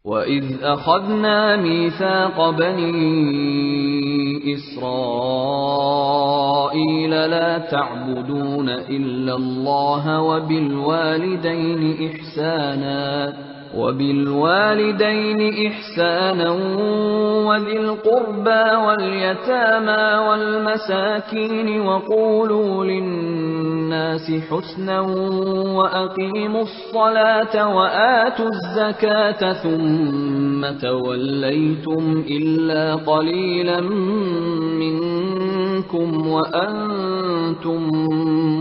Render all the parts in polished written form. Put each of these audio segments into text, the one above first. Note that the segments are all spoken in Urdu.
وَإِذْ أَخَذْنَا مِيثَاقَ بَنِي إِسْرَائِيلَ لَا تَعْبُدُونَ إِلَّا اللَّهَ وَبِالْوَالِدَيْنِ إِحْسَانًا وَذِي الْقُرْبَى وَالْيَتَامَى وَالْمَسَاكِينِ وَقُولُوا لِلنَّاسِ حُسْنًا وَأَقِيمُوا الصَّلَاةَ وَآتُوا الزَّكَاةَ ثُمَّ تَوَلَّيْتُمْ إِلَّا قَلِيلًا مِّنكُمْ وَأَنتُم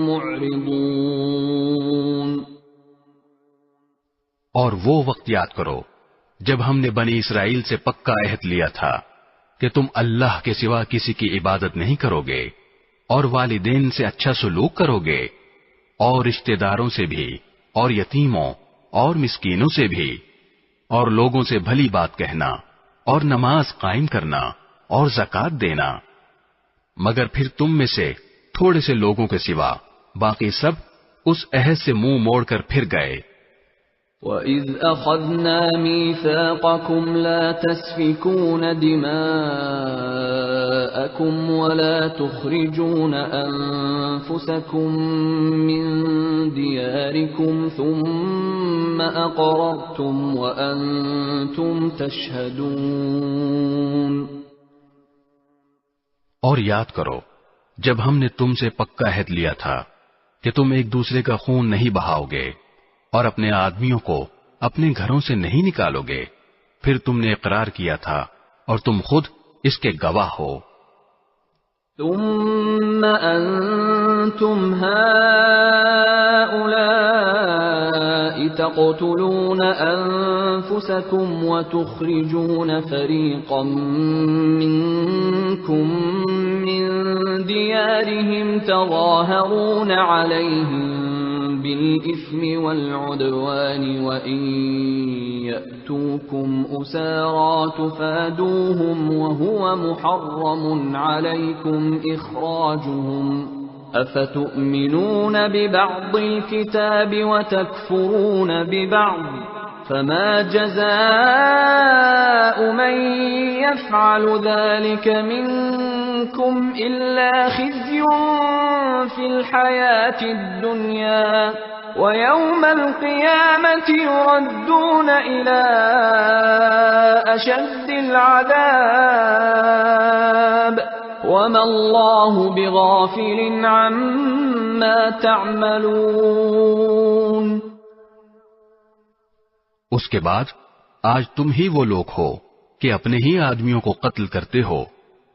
مُّعْرِضُونَ۔ اور وہ وقت یاد کرو جب ہم نے بنی اسرائیل سے پکا عہد لیا تھا کہ تم اللہ کے سوا کسی کی عبادت نہیں کرو گے، اور والدین سے اچھا سلوک کرو گے، اور رشتہ داروں سے بھی، اور یتیموں اور مسکینوں سے بھی، اور لوگوں سے بھلی بات کہنا، اور نماز قائم کرنا، اور زکوٰۃ دینا۔ مگر پھر تم میں سے تھوڑے سے لوگوں کے سوا باقی سب اس عہد سے منہ موڑ کر پھر گئے۔ وَإِذْ أَخَذْنَا مِيثَاقَكُمْ لَا تَسْفِكُونَ دِمَاءَكُمْ وَلَا تُخْرِجُونَ أَنفُسَكُمْ مِنْ دِيَارِكُمْ ثُمَّ أَقْرَرْتُمْ وَأَنْتُمْ تَشْهَدُونَ۔ اور یاد کرو جب ہم نے تم سے پکا عہد لیا تھا کہ تم ایک دوسرے کا خون نہیں بہاؤ گے اور اپنے آدمیوں کو اپنے گھروں سے نہیں نکالو گے، پھر تم نے اقرار کیا تھا اور تم خود اس کے گواہ ہو۔ ثم أنتم هؤلاء تقتلون أنفسكم وتخرجون فريقا منكم من ديارهم تظاهرون عليهم بالإثم والعدوان وإن يأتوكم أسارى تفادوهم وهو محرم عليكم إخراجهم أفتؤمنون ببعض الكتاب وتكفرون ببعض فما جزاء من يفعل ذلك منكم إلا خزي في الحياة الدنيا ويوم القيامة يردون إلى أشد العذاب وما الله بغافل عما تعملون۔ اس کے بعد آج تم ہی وہ لوگ ہو کہ اپنے ہی آدمیوں کو قتل کرتے ہو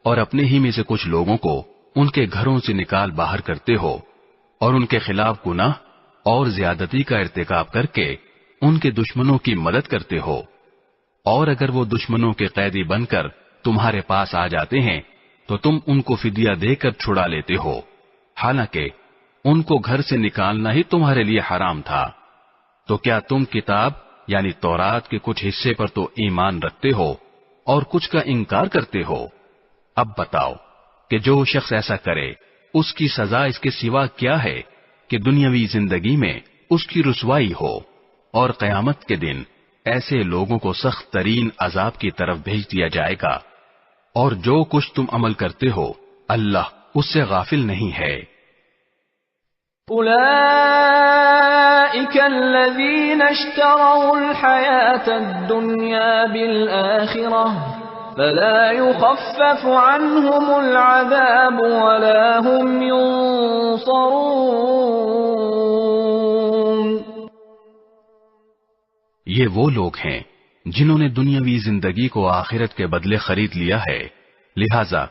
اور اپنے ہی میں سے کچھ لوگوں کو ان کے گھروں سے نکال باہر کرتے ہو اور ان کے خلاف گناہ اور زیادتی کا ارتکاب کر کے ان کے دشمنوں کی مدد کرتے ہو، اور اگر وہ دشمنوں کے قیدی بن کر تمہارے پاس آ جاتے ہیں تو تم ان کو فدیہ دے کر چھڑا لیتے ہو، حالانکہ ان کو گھر سے نکالنا ہی تمہارے لیے حرام تھا۔ تو کیا تم کتاب یعنی تورات کے کچھ حصے پر تو ایمان رکھتے ہو اور کچھ کا انکار کرتے ہو؟ اب بتاؤ کہ جو شخص ایسا کرے اس کی سزا اس کے سوا کیا ہے کہ دنیاوی زندگی میں اس کی رسوائی ہو، اور قیامت کے دن ایسے لوگوں کو سخت ترین عذاب کی طرف بھیج دیا جائے گا، اور جو کچھ تم عمل کرتے ہو اللہ اس سے غافل نہیں ہے۔ أولئك الذين اشتروا الحياة الدنيا بالآخرة فلا يخفف عنهم العذاب ولا هم ينصرون۔ یہ وہ لوگ ہیں جنہوں نے دنیاوی زندگی کو آخرت کے بدلے خرید لیا ہے، لہذا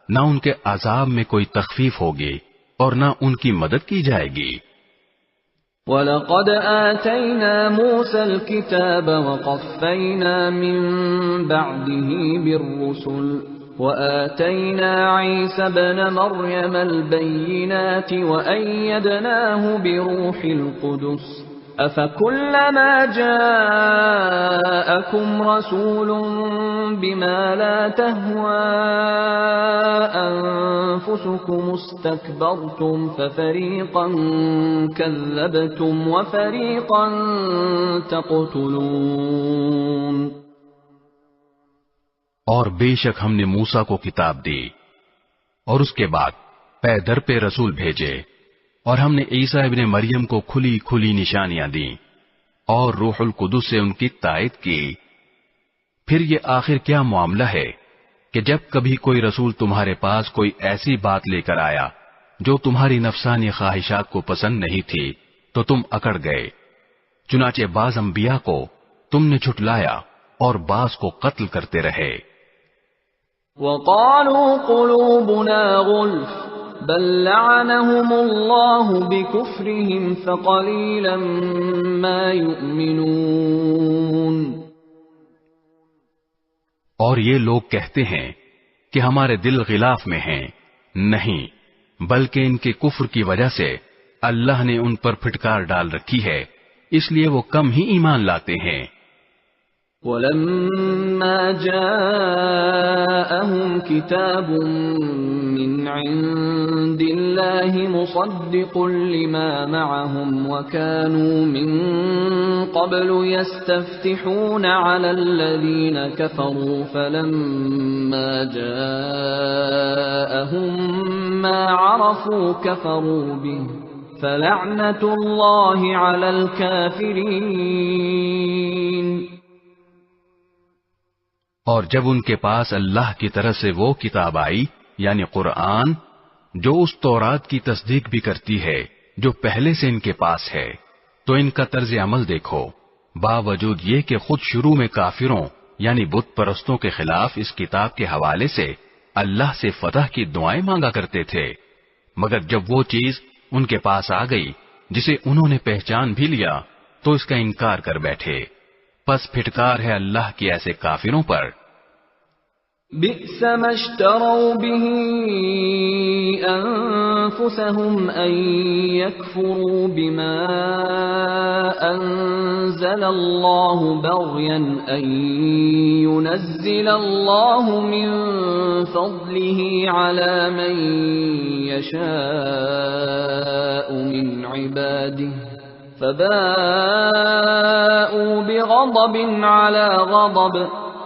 نہ ان کے عذاب میں کوئی تخفیف ہوگی اور نہ ان کی مدد کی جائے گی۔ وَلَقَدْ آتَيْنَا مُوسَى الْكِتَابَ وَقَفَّيْنَا مِن بَعْدِهِ بِالرُّسُلِ وَآتَيْنَا عِيسَى ابْنَ مَرْيَمَ الْبَيِّنَاتِ وَأَيَّدْنَاهُ بِرُوحِ الْقُدُسِ أَفَكُلَّمَا جَاءَكُمْ رَسُولٌ بِمَا لَا تَهْوَى أَنفُسُكُمُ اسْتَكْبَرْتُمْ فَفَرِيقًا كَذَّبْتُمْ وَفَرِيقًا تَقْتُلُونَ۔ اور بے شک ہم نے موسیٰ کو کتاب دی اور اس کے بعد پے در پہ رسول بھیجے، اور ہم نے عیسیٰ ابن مریم کو کھلی کھلی نشانیاں دیں اور روح القدس سے ان کی تائید کی۔ پھر یہ آخر کیا معاملہ ہے کہ جب کبھی کوئی رسول تمہارے پاس کوئی ایسی بات لے کر آیا جو تمہاری نفسانی خواہشات کو پسند نہیں تھی تو تم اکڑ گئے، چنانچہ بعض انبیاء کو تم نے جھٹلایا اور بعض کو قتل کرتے رہے۔ وَقَالُوا قُلُوبُنَا غُلْفٌ بَل لَّعَنَهُمُ اللَّهُ بِكُفْرِهِمْ فَقَلِيلًا مَّا يُؤْمِنُونَ۔ اور یہ لوگ کہتے ہیں کہ ہمارے دل غلاف میں ہیں، نہیں بلکہ ان کے کفر کی وجہ سے اللہ نے ان پر پھٹکار ڈال رکھی ہے، اس لیے وہ کم ہی ایمان لاتے ہیں۔ وَلَمَّا جَاءَهُمْ كِتَابٌ مِّنْ عِندِ اللَّهِ مُصَدِّقٌ لِّمَا مَعَهُمْ وَكَانُوا مِن قَبْلُ يَسْتَفْتِحُونَ عَلَى الَّذِينَ كَفَرُوا فَلَمَّا جَاءَهُم مَّا عَرَفُوا كَفَرُوا بِهِ فَلَعْنَةُ اللَّهِ عَلَى الْكَافِرِينَ۔ اور جب ان کے پاس اللہ کی طرف سے وہ کتاب آئی یعنی قرآن جو اس تورات کی تصدیق بھی کرتی ہے جو پہلے سے ان کے پاس ہے، تو ان کا طرز عمل دیکھو، باوجود یہ کہ خود شروع میں کافروں یعنی بت پرستوں کے خلاف اس کتاب کے حوالے سے اللہ سے فتح کی دعائیں مانگا کرتے تھے، مگر جب وہ چیز ان کے پاس آ گئی جسے انہوں نے پہچان بھی لیا تو اس کا انکار کر بیٹھے، پس پھٹکار ہے اللہ کے ایسے کافروں پر۔ بئس ما اشتروا به أنفسهم أن يكفروا بما أنزل الله بغيا أن ينزل الله من فضله على من يشاء من عباده فباءوا بغضب على غضب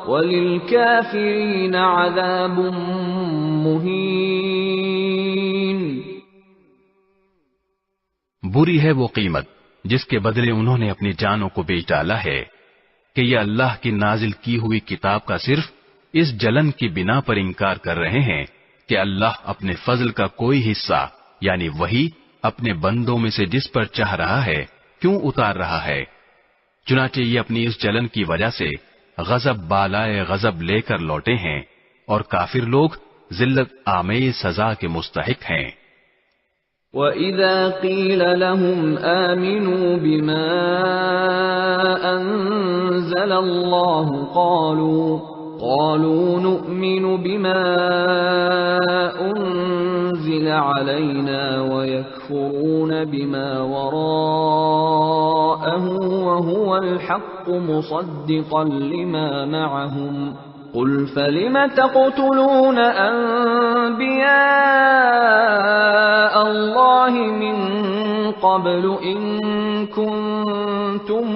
وَلِلْكَافِرِينَ عَذَابٌ مُّهِينٌ۔ بری ہے وہ قیمت جس کے بدلے انہوں نے اپنی جانوں کو بیچ ڈالا ہے کہ یہ اللہ کی نازل کی ہوئی کتاب کا صرف اس جلن کی بنا پر انکار کر رہے ہیں کہ اللہ اپنے فضل کا کوئی حصہ یعنی وہی اپنے بندوں میں سے جس پر چاہ رہا ہے کیوں اتار رہا ہے، چنانچہ یہ اپنی اس جلن کی وجہ سے غضب بالائے غضب لے کر لوٹے ہیں اور کافر لوگ ذلت آمیز سزا کے مستحق ہیں۔ وَإِذَا قِيلَ لَهُمْ آمِنُوا بِمَا أَنزَلَ اللَّهُ قَالُوا نُؤْمِنُ بِمَا أُنزِلَ عَلَيْنَا وَيَكْفُرُونَ بِمَا وَرَاءَهُ وَهُوَ الْحَقُّ مُصَدِّقًا لِمَا مَعَهُمْ قُلْ فَلِمَ تَقْتُلُونَ أَنبِيَاءَ اللَّهِ مِن قَبْلُ إِن كُنتُم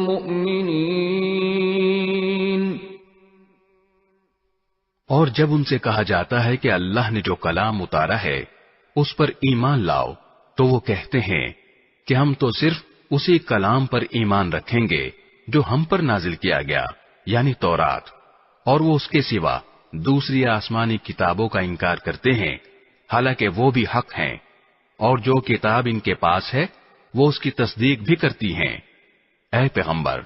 مُّؤْمِنِينَ۔ اور جب ان سے کہا جاتا ہے کہ اللہ نے جو کلام اتارا ہے اس پر ایمان لاؤ تو وہ کہتے ہیں کہ ہم تو صرف اسی کلام پر ایمان رکھیں گے جو ہم پر نازل کیا گیا یعنی تورات، اور وہ اس کے سوا دوسری آسمانی کتابوں کا انکار کرتے ہیں حالانکہ وہ بھی حق ہیں، اور جو کتاب ان کے پاس ہے وہ اس کی تصدیق بھی کرتی ہیں۔ اے پیغمبر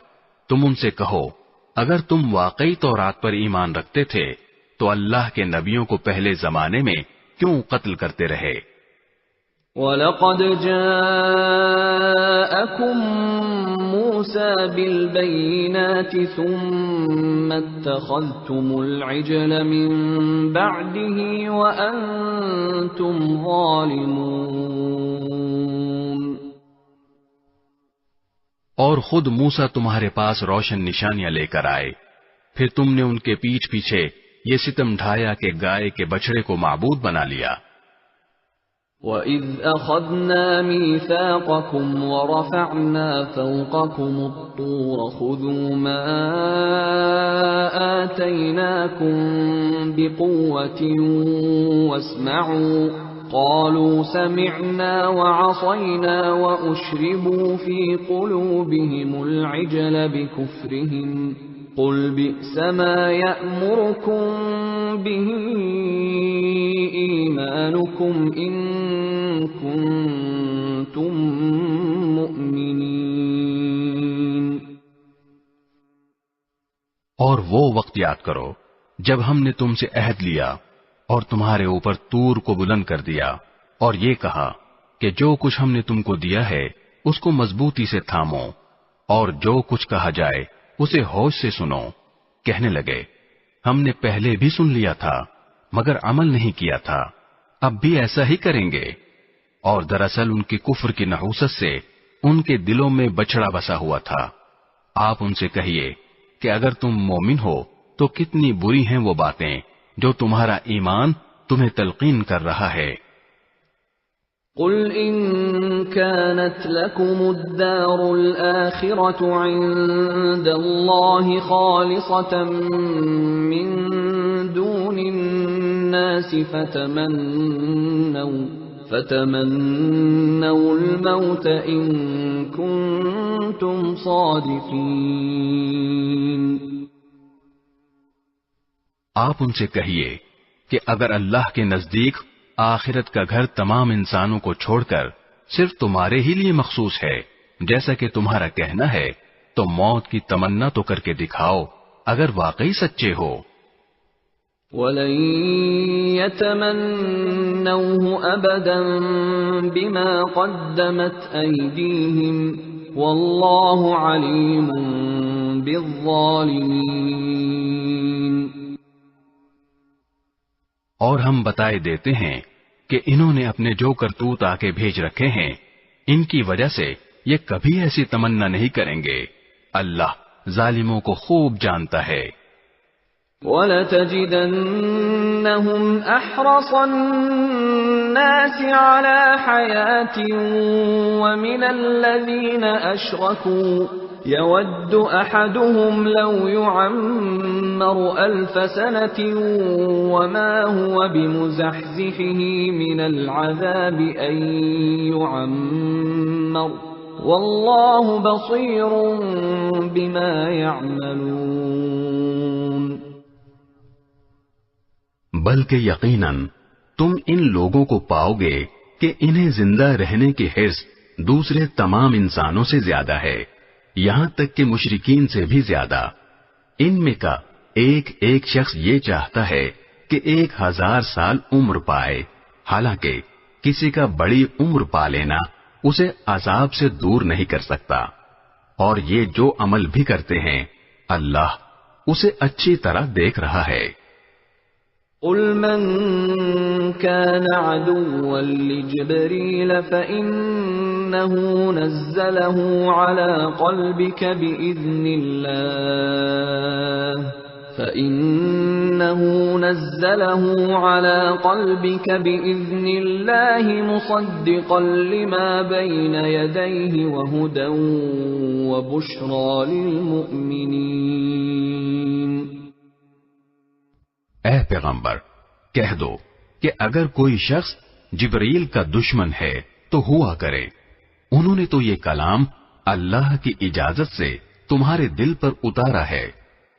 تم ان سے کہو اگر تم واقعی تورات پر ایمان رکھتے تھے تو اللہ کے نبیوں کو پہلے زمانے میں کیوں قتل کرتے رہے؟ وَلَقَدْ جَاءَكُم مُّوسَىٰ بِالْبَيِّنَاتِ ثُمَّ اتَّخَذْتُمُ الْعِجْلَ مِن بَعْدِهِ وَأَنتُمْ ظَالِمُونَ۔ اور خود موسیٰ تمہارے پاس روشن نشانیاں لے کر آئے، پھر تم نے ان کے پیچھے پیچھے یہ ستم ڈھایا کہ گائے کے بچڑے کو معبود بنا لیا۔ وَإِذْ أَخَذْنَا مِيثَاقَكُمْ وَرَفَعْنَا فَوْقَكُمُ الطُّورَ خُذُوا مَا آتيناكم بقوة واسمعوا قالوا سمعنا وعصينا وأشربوا في قلوبهم العجل بكفرهم قل بئس ما يأمركم به إيمانكم إن كنتم مؤمنين۔ اور وہ وقت یاد کرو جب ہم نے تم سے عہد لیا اور تمہارے اوپر طور کو بلند کر دیا اور یہ کہا کہ جو کچھ ہم نے تم کو دیا ہے اس کو مضبوطی سے تھامو اور جو کچھ کہا جائے اسے ہوش سے سنو۔ کہنے لگے ہم نے پہلے بھی سن لیا تھا مگر عمل نہیں کیا تھا، اب بھی ایسا ہی کریں گے۔ اور دراصل ان کے کفر کی نحوست سے ان کے دلوں میں بچڑا بسا ہوا تھا۔ آپ ان سے کہیے کہ اگر تم مومن ہو تو کتنی بری ہیں وہ باتیں جو تمہارا ایمان تمہیں تلقین کر رہا ہے۔ قل إن كانت لكم الدار الآخرة عند الله خالصة من دون الناس فتمنوا الموت إن كنتم صادقين۔ آپ ان سے کہیے کہ اگر اللہ کے نزدیک آخرت کا گھر تمام انسانوں کو چھوڑ کر صرف تمہارے ہی لیے مخصوص ہے جیسا کہ تمہارا کہنا ہے تو موت کی تمنا تو کر کے دکھاؤ اگر واقعی سچے ہو۔ وَلَن يَتَمَنَّوْهُ أَبَدًا بِمَا قَدَّمَتْ أَيْدِيهِمْ وَاللَّهُ عَلِيمٌ بِالظَّالِمِينَ۔ اور ہم بتائے دیتے ہیں کہ انہوں نے اپنے جو کرتوت آکے بھیج رکھے ہیں ان کی وجہ سے یہ کبھی ایسی تمنا نہیں کریں گے، اللہ ظالموں کو خوب جانتا ہے۔ وَلَتَجِدَنَّهُمْ أَحْرَصَ النَّاسِ عَلَى حَيَاةٍ وَمِنَ الَّذِينَ أَشْرَكُوا يَوَدُّ أَحَدُهُمْ لَوْ يُعَمَّرُ أَلْفَ سَنَةٍ وَمَا هُوَ بِمُزَحْزِحِهِ مِنَ الْعَذَابِ أَن يُعَمَّرَ وَاللَّهُ بَصِيرٌ بِمَا يَعْمَلُونَ۔ بلکہ یقیناً تم ان لوگوں کو پاؤ گے کہ انہیں زندہ رہنے کی حرص دوسرے تمام انسانوں سے زیادہ ہے، یہاں تک کہ مشرکین سے بھی زیادہ۔ ان میں کا ایک ایک شخص یہ چاہتا ہے کہ 1000 سال عمر پائے، حالانکہ کسی کا بڑی عمر پا لینا اسے عذاب سے دور نہیں کر سکتا، اور یہ جو عمل بھی کرتے ہیں اللہ اسے اچھی طرح دیکھ رہا ہے۔ قل من كان عدوا لجبريل فإنه نزله على قلبك بإذن الله مصدقا لما بين يديه وهدى وبشرى للمؤمنين۔ اے پیغمبر کہہ دو کہ اگر کوئی شخص جبرائیل کا دشمن ہے تو ہوا کرے، انہوں نے تو یہ کلام اللہ کی اجازت سے تمہارے دل پر اتارا ہے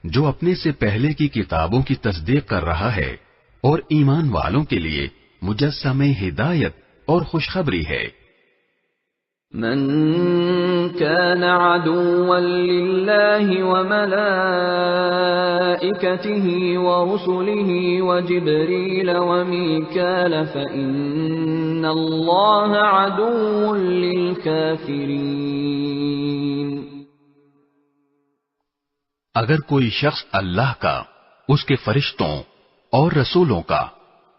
جو اپنے سے پہلے کی کتابوں کی تصدیق کر رہا ہے اور ایمان والوں کے لیے مجسمہ ہدایت اور خوشخبری ہے۔ من كان عدوا لله وملائكته ورسله وجبريل وميكال فإن الله عدو للكافرين۔ اگر کوئی شخص اللہ کا، اس کے فرشتوں اور رسولوں کا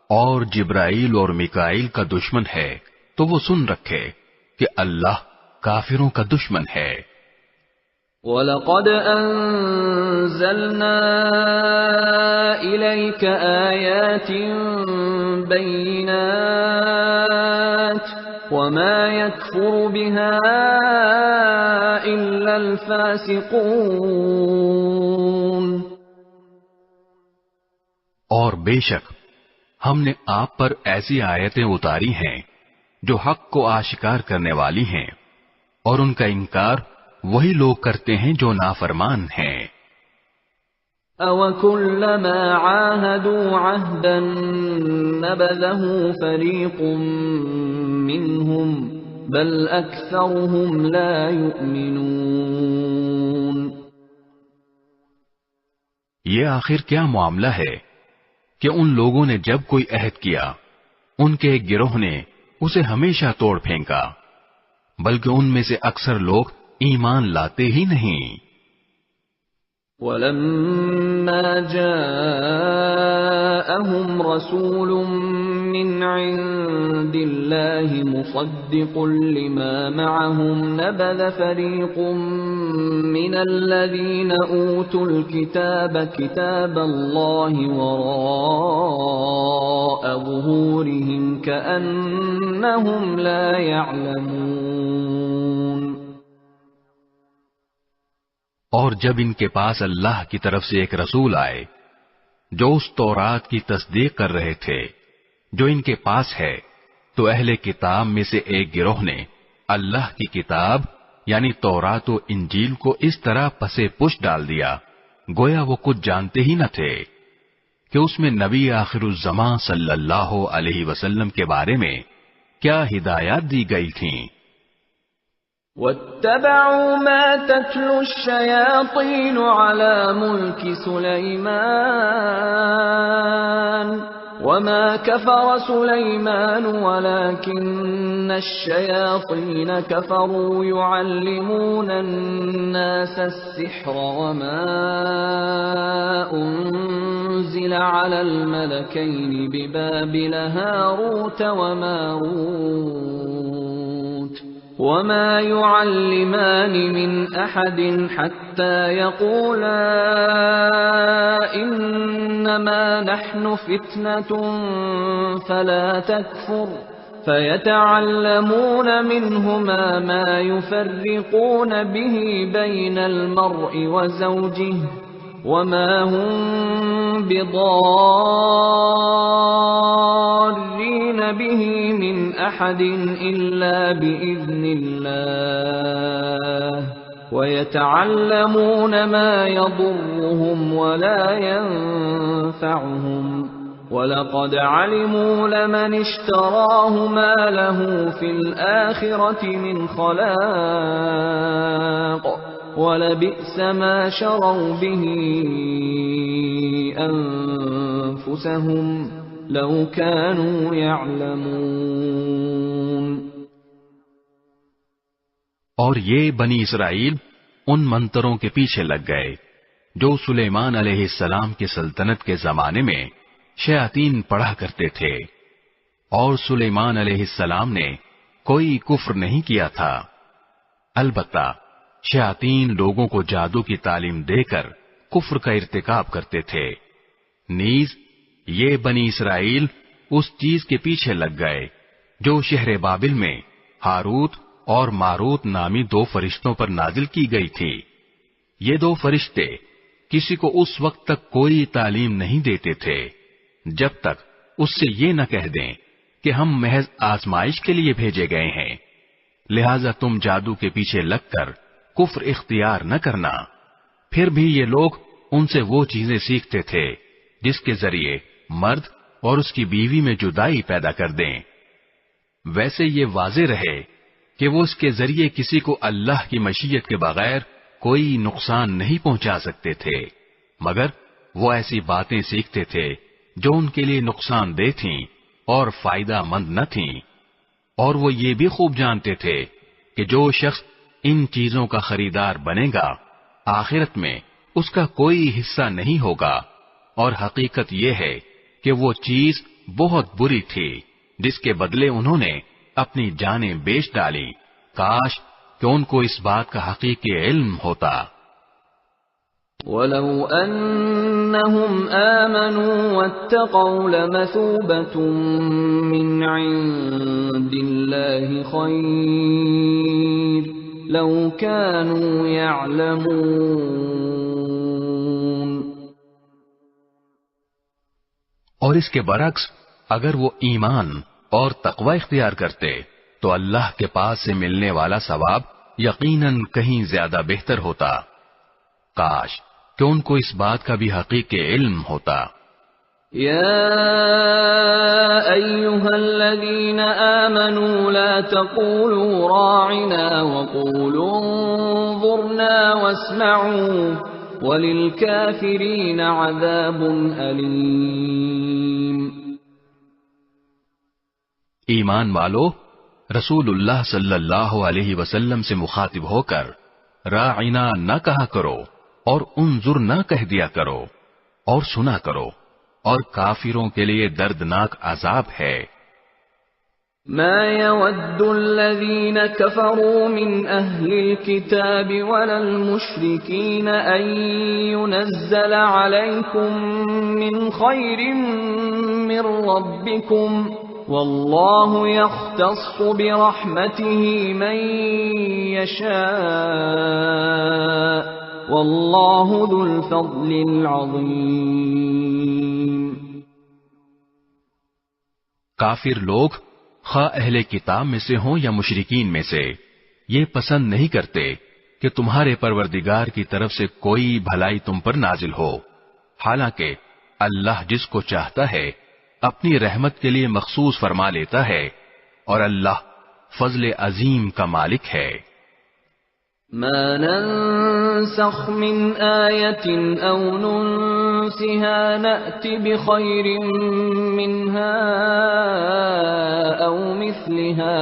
اور جبرائیل اور میکائیل کا دشمن ہے تو وہ سن رکھے کہ اللہ کافروں کا دشمن ہے۔ وَلَقَدْ أَنزَلْنَا إِلَيْكَ آيَاتٍ بَيِّنَاتٍ وَمَا يَكْفُرُ بِهَا إِلَّا الْفَاسِقُونَ۔ بے شک ہم نے آپ پر ایسی آیتیں اتاری ہیں جو حق کو آشکار کرنے والی ہیں، اور ان کا انکار وہی لوگ کرتے ہیں جو نافرمان ہیں۔ أَوَكُلَّمَا عَاهَدُوا عَهْدًا نَبَذَهُ فَرِيقٌ مِّنْهُمْ بَلْ أَكْثَرُهُمْ لَا يُؤْمِنُونَ۔ یہ آخر کیا معاملہ ہے کہ ان لوگوں نے جب کوئی عہد کیا، ان کے ایک گروہ نے اسے ہمیشہ توڑ پھینکا، بلکہ ان میں سے اکثر لوگ ایمان لاتے ہی نہیں۔ وَلَمَّا جَاءَهُمْ رَسُولٌ مِّنْ عِندِ اللَّهِ مُصَدِّقٌ لِّمَا مَعَهُمْ نَبَذَ فَرِيقٌ مِّنَ الَّذِينَ أُوتُوا الْكِتَابَ كِتَابَ اللَّهِ وَرَاءَ ظُهُورِهِمْ كَأَنَّهُمْ لَا يَعْلَمُونَ۔ اور جب ان کے پاس اللہ کی طرف سے ایک رسول آئے جو اس تورات کی تصدیق کر رہے تھے جو ان کے پاس ہے، تو اہل کتاب میں سے ایک گروہ نے اللہ کی کتاب یعنی تورات و انجیل کو اس طرح پسے پش ڈال دیا گویا وہ کچھ جانتے ہی نہ تھے کہ اس میں نبی آخر الزمان صلی اللہ علیہ وسلم کے بارے میں کیا ہدایات دی گئی تھیں۔ وَاتَّبَعُوا مَا تَتْلُو الشَّيَاطِينُ عَلَى مُلْكِ سُلَيْمَانَ وَمَا كَفَرَ سُلَيْمَانُ وَلَكِنَّ الشَّيَاطِينَ كَفَرُوا يُعَلِّمُونَ النَّاسَ السِّحْرَ وَمَا أُنزِلَ عَلَى الْمَلَكَيْنِ بِبَابِلَ هَارُوتَ وَمَارُوتَ وَمَا يُعَلِّمَانِ مِنْ أَحَدٍ حَتَّى يَقُولَا إِنَّمَا نَحْنُ فِتْنَةٌ فَلَا تَكْفُرْ فَيَتَعَلَّمُونَ مِنْهُمَا مَا يُفَرِّقُونَ بِهِ بَيْنَ الْمَرْءِ وَزَوْجِهِ وَمَا هُمْ بِضَارِّينَ بِهِ مِنْ أَحَدٍ إِلَّا بِإِذْنِ اللَّهِ وَيَتَعَلَّمُونَ مَا يَضُرُّهُمْ وَلَا يَنفَعُهُمْ وَلَقَدْ عَلِمُوا لَمَنِ اشْتَرَاهُ مَا لَهُ فِي الْآخِرَةِ مِنْ خَلَاقٍ وَلَبِئْسَ مَا شَرَوْا بِهِ أَنفُسَهُمْ لَوْ كَانُوا يَعْلَمُونَ۔ اور یہ بنی اسرائیل ان منتروں کے پیچھے لگ گئے جو سلیمان علیہ السلام کی سلطنت کے زمانے میں شیاطین پڑھا کرتے تھے، اور سلیمان علیہ السلام نے کوئی کفر نہیں کیا تھا، البتہ شیاطین لوگوں کو جادو کی تعلیم دے کر کفر کا ارتکاب کرتے تھے۔ نیز یہ بنی اسرائیل اس چیز کے پیچھے لگ گئے جو شہر بابل میں ہاروت اور ماروت نامی دو فرشتوں پر نازل کی گئی تھی۔ یہ دو فرشتے کسی کو اس وقت تک کوئی تعلیم نہیں دیتے تھے جب تک اس سے یہ نہ کہہ دیں کہ ہم محض آزمائش کے لیے بھیجے گئے ہیں، لہذا تم جادو کے پیچھے لگ کر کفر اختیار نہ کرنا۔ پھر بھی یہ لوگ ان سے وہ چیزیں سیکھتے تھے جس کے ذریعے مرد اور اس کی بیوی میں جدائی پیدا کر دیں۔ ویسے یہ واضح رہے کہ وہ اس کے ذریعے کسی کو اللہ کی مشیت کے بغیر کوئی نقصان نہیں پہنچا سکتے تھے، مگر وہ ایسی باتیں سیکھتے تھے جو ان کے لیے نقصان دہ تھیں اور فائدہ مند نہ تھیں، اور وہ یہ بھی خوب جانتے تھے کہ جو شخص ان چیزوں کا خریدار بنے گا آخرت میں اس کا کوئی حصہ نہیں ہوگا، اور حقیقت یہ ہے کہ وہ چیز بہت بری تھی جس کے بدلے انہوں نے اپنی جانیں بیچ ڈالی، کاش کہ ان کو اس بات کا حقیقی علم ہوتا۔ وَلَوْ أَنَّهُمْ آمَنُوا وَاتَّقَوْا لَمَثُوبَةٌ مِّنْ عِندِ اللَّهِ خَيْرٌ لَوْ كَانُوا يَعْلَمُونَ۔ اور اس کے برعکس اگر وہ ایمان اور تقوی اختیار کرتے تو اللہ کے پاس سے ملنے والا ثواب یقیناً کہیں زیادہ بہتر ہوتا. کاش کہ ان کو اس بات کا بھی حقیقی علم ہوتا. يا أيها الذين آمنوا لا تقولوا راعنا وقولوا انظرنا واسمعوا وللكافرين عذاب أليم. ایمان والو، رسول اللہ صلی اللہ علیہ وسلم سے مخاطب ہو کر راعنا نہ کہا کرو اور انظر نہ کہہ دیا کرو، اور سنا کرو، اور کافروں کے لیے دردناک عذاب ہے. ما يود الذين كفروا من أهل الكتاب ولا المشركين أن ينزل عليكم من خير من ربكم والله يختص برحمته من يشاء والله ذو الفضل العظيم. کافر لوگ خواہ اہل کتاب میں سے ہوں یا مشرکین میں سے یہ پسند نہیں کرتے کہ تمہارے پروردگار کی طرف سے کوئی بھلائی تم پر نازل ہو، حالانکہ اللہ جس کو چاہتا ہے اپنی رحمت کے لیے مخصوص فرما لیتا ہے، اور اللہ فضل عظیم کا مالک ہے. ما ننسخ من آية أو ننسها نأت بخير منها أو مثلها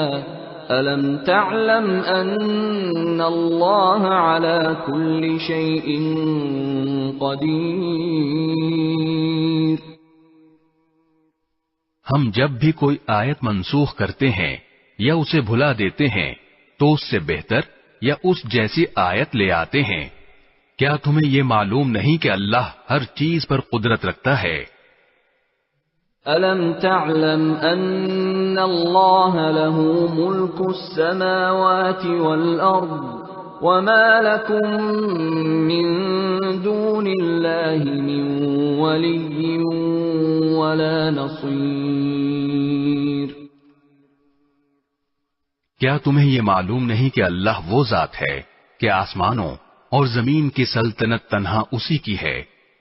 ألم تعلم أن الله على كل شيء قدير. ہم جب بھی کوئی آیت منسوخ کرتے ہیں یا اسے بھلا دیتے ہیں تو اس سے بہتر یا اس جیسی آیت لے آتے ہیں. کیا تمہیں یہ معلوم نہیں کہ اللہ ہر چیز پر قدرت رکھتا ہے؟ أَلَمْ تَعْلَمْ أَنَّ اللَّهَ لَهُ مُلْكُ السَّمَاوَاتِ وَالْأَرْضِ وَمَا لَكُمْ مِنْ دُونِ اللَّهِ مِنْ وَلِيٍّ وَلَا نَصِيرٍ. کیا تمہیں یہ معلوم نہیں کہ اللہ وہ ذات ہے کہ آسمانوں اور زمین کی سلطنت تنہا اسی کی ہے،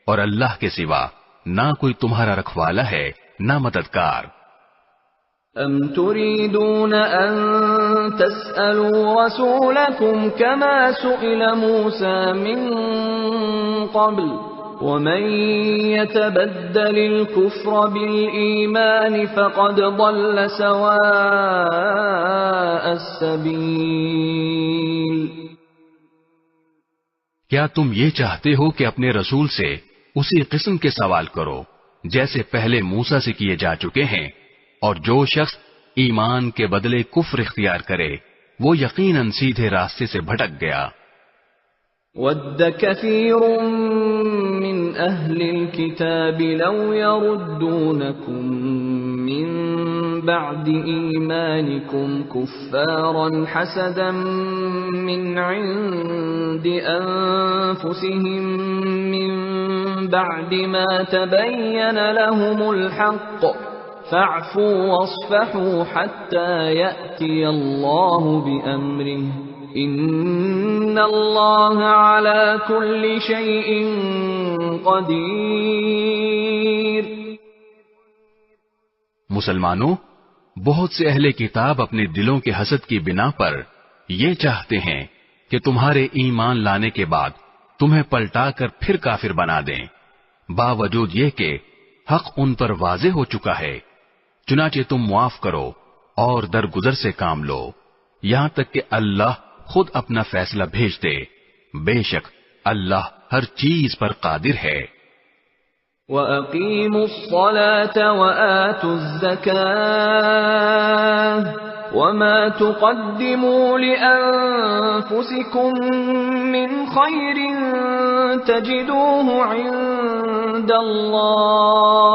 اور اللہ کے سوا نہ کوئی تمہارا رکھوالا ہے نہ مددگار. أَمْ تُرِيدُونَ أَن تَسْأَلُوا رَسُولَكُمْ كَمَا سُئِلَ مُوسَى مِن قَبْلُ وَمَن يَتَبَدَّلِ الْكُفْرَ بِالْإِيمَانِ فَقَدْ ضَلَّ سَوَاءَ السَّبِيلِ. کیا تم یہ چاہتے ہو کہ اپنے رسول سے اسی قسم کے سوال کرو جیسے پہلے موسیٰ سے کیے جا چکے ہیں، اور جو شخص ایمان کے بدلے کفر اختیار کرے وہ یقیناً سیدھے راستے سے بھٹک گیا. وَدَّ كَثِيرٌ مِّنْ أَهْلِ الْكِتَابِ لَوْ يَرُدُّونَكُمْ مِّن بَعْدِ إِيمَانِكُمْ كُفَّارًا حَسَدًا مِّنْ عِندِ أَنفُسِهِم مِّن بَعْدِ مَا تَبَيَّنَ لَهُمُ الْحَقُّ فَاعْفُوا وَاصْفَحُوا حَتَّى يَأْتِيَ اللَّهُ بِأَمْرِهِ ان اللہ علی کل شیء قدیر. مسلمانوں، بہت سے اہل کتاب اپنے دلوں کے حسد کی بنا پر یہ چاہتے ہیں کہ تمہارے ایمان لانے کے بعد تمہیں پلٹا کر پھر کافر بنا دیں، باوجود یہ کہ حق ان پر واضح ہو چکا ہے. چنانچہ تم معاف کرو اور درگزر سے کام لو یہاں تک کہ اللہ خود اپنا فیصلہ بھیج دے. بے شک اللہ ہر چیز پر قادر ہے. وَأَقِيمُوا الصَّلَاةَ وَآتُوا الزَّكَاةَ وَمَا تُقَدِّمُوا لِأَنفُسِكُم مِّنْ خَيْرٍ تَجِدُوهُ عِندَ اللَّهِ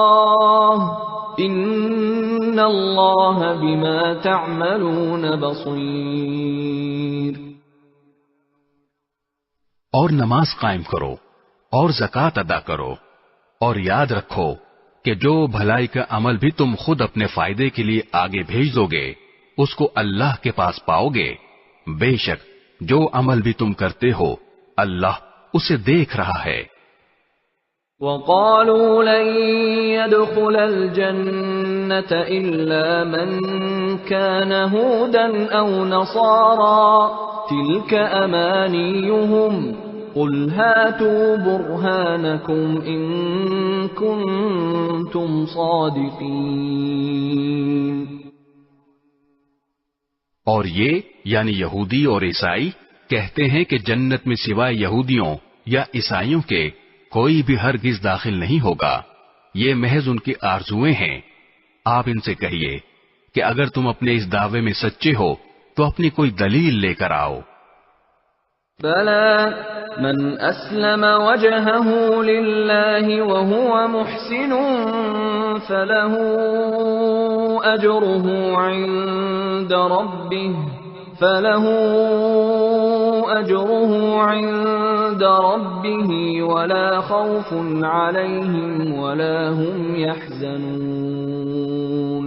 إِنَّ اللَّهَ بِمَا تَعْمَلُونَ بَصِيرٌ. اور نماز قائم کرو اور زکوٰۃ ادا کرو، اور یاد رکھو کہ جو بھلائی کا عمل بھی تم خود اپنے فائدے کے لیے آگے بھیج دو گے اس کو اللہ کے پاس پاؤ گے. بے شک جو عمل بھی تم کرتے ہو اللہ اسے دیکھ رہا ہے. وَقَالُوا لَن يَدْخُلَ الْجَنَّةَ إِلَّا مَن كَانَ هُودًا أَوْ نَصَارَىٰ تِلْكَ أَمَانِيُّهُمْ قُلْ هَاتُوا بُرْهَانَكُمْ إِن كُنتُمْ صَادِقِينَ. اور یہ یعنی یہودی اور عیسائی کہتے ہیں کہ جنت میں سوائے یہودیوں یا عیسائیوں کے کوئی بھی ہرگز داخل نہیں ہوگا. یہ محض ان کی آرزویں ہیں. آپ ان سے کہیے کہ اگر تم اپنے اس دعوے میں سچے ہو تو اپنی کوئی دلیل لے کر آؤ. بَلَىٰ مَنْ أَسْلَمَ وَجْهَهُ لِلَّهِ وَهُوَ مُحْسِنٌ فَلَهُ أَجْرُهُ عِندَ رَبِّهِ وَلَا خَوْفٌ عَلَيْهِمْ وَلَا هُمْ يَحْزَنُونَ.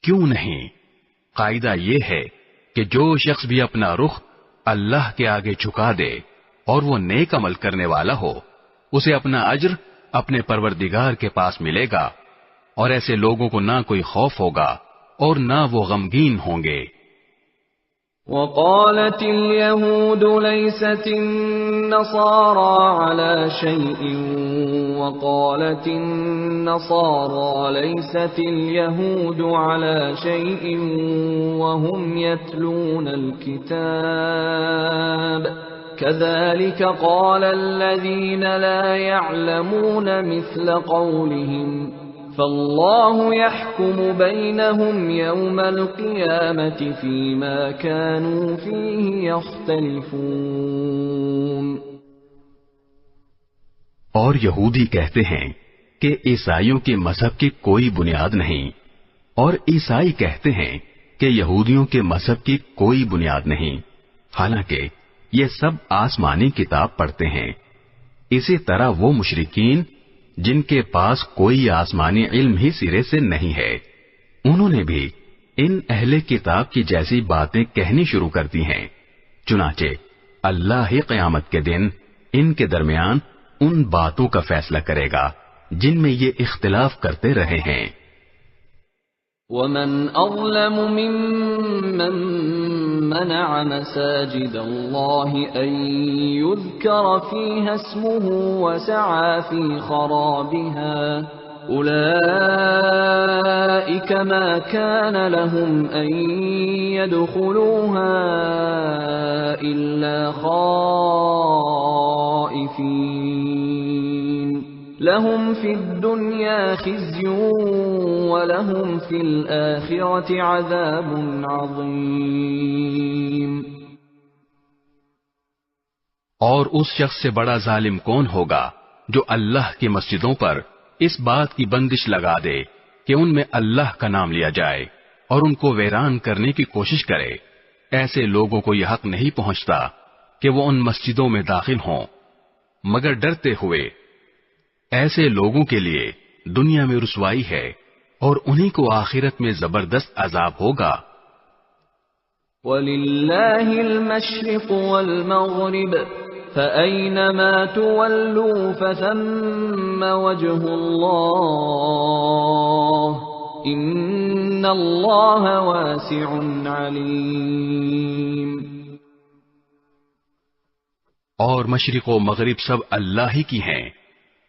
کیوں نہیں؟ قاعدہ یہ ہے کہ جو شخص بھی اپنا رخ اللہ کے آگے جھکا دے اور وہ نیک عمل کرنے والا ہو اسے اپنا اجر اپنے پروردگار کے پاس ملے گا اور ایسے لوگوں کو نہ کوئی خوف ہوگا اور نہ وہ غمگین ہوں گے. وَقَالَتِ الْيَهُودُ لَيْسَتِ النَّصَارَىٰ عَلَىٰ شَيْءٍ وَقَالَتِ النَّصَارَىٰ لَيْسَتِ الْيَهُودُ عَلَىٰ شَيْءٍ وَهُمْ يَتْلُونَ الْكِتَابَ كَذَلِكَ قَالَ الَّذِينَ لَا يَعْلَمُونَ مِثْلَ قَوْلِهِمْ فَاللَّهُ يَحْكُمُ بَيْنَهُمْ يَوْمَ الْقِيَامَةِ فِيمَا كَانُوا فِيهِ يَخْتَلِفُونَ. اور یہودی کہتے ہیں کہ عیسائیوں کے مذہب کی کوئی بنیاد نہیں اور عیسائی کہتے ہیں کہ یہودیوں کے مذہب کی کوئی بنیاد نہیں، حالانکہ یہ سب آسمانی کتاب پڑھتے ہیں. اسی طرح وہ مشرکین جن کے پاس کوئی آسمانی علم ہی سرے سے نہیں ہے انہوں نے بھی ان اہل کتاب کی جیسی باتیں کہنی شروع کر دی ہیں. چنانچہ اللہ ہی قیامت کے دن ان کے درمیان ان باتوں کا فیصلہ کرے گا جن میں یہ اختلاف کرتے رہے ہیں. وَمَنْ أَظْلَمُ مِمَّن مَّنَعَ مَسَاجِدَ اللَّهِ أَن يُذْكَرَ فِيهَا اسْمُهُ وَسَعَىٰ فِي خَرَابِهَا أُولَٰئِكَ مَا كَانَ لَهُمْ أَن يَدْخُلُوهَا إِلَّا خَائِفِينَ لَهُمْ فِي الدُّنْيَا خِزْيٌ وَلَهُمْ فِي الْآخِرَةِ عَذَابٌ عَظِيمٌ. اور اس شخص سے بڑا ظالم کون ہوگا جو اللہ کی مسجدوں پر اس بات کی بندش لگا دے کہ ان میں اللہ کا نام لیا جائے اور ان کو ویران کرنے کی کوشش کرے. ایسے لوگوں کو یہ حق نہیں پہنچتا کہ وہ ان مسجدوں میں داخل ہوں مگر ڈرتے ہوئے. ایسے لوگوں کے لیے دنیا میں رسوائی ہے اور انہی کو آخرت میں زبردست عذاب ہوگا. وَلِلَّهِ الْمَشْرِقُ وَالْمَغْرِبُ فَأَيْنَمَا تُوَلُّوا فَثَمَّ وَجْهُ اللَّهِ إِنَّ اللَّهَ وَاسِعٌ عَلِيمٌ. اور مشرق و مغرب سب اللہ ہی کی ہیں،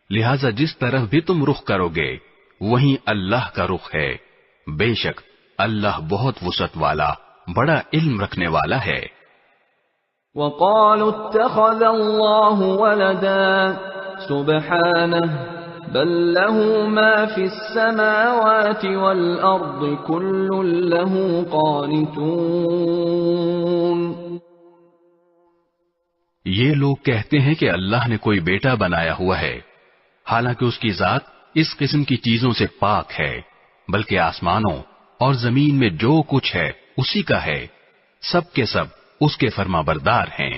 لہذا جس طرف بھی تم رخ کرو گے وہیں اللہ کا رخ ہے. بے شک اللہ بہت وسعت والا بڑا علم رکھنے والا ہے. وَقَالُوا اتَّخَذَ اللَّهُ وَلَدًا سُبْحَانَهُ بَل لَّهُ مَا فِي السَّمَاوَاتِ وَالْأَرْضِ كُلٌّ لَّهُ قَانِتُونَ. یہ لوگ کہتے ہیں کہ اللہ نے کوئی بیٹا بنایا ہوا ہے، حالانکہ اس کی ذات اس قسم کی چیزوں سے پاک ہے، بلکہ آسمانوں اور زمین میں جو کچھ ہے اسی کا ہے، سب کے سب اس کے فرما بردار ہیں.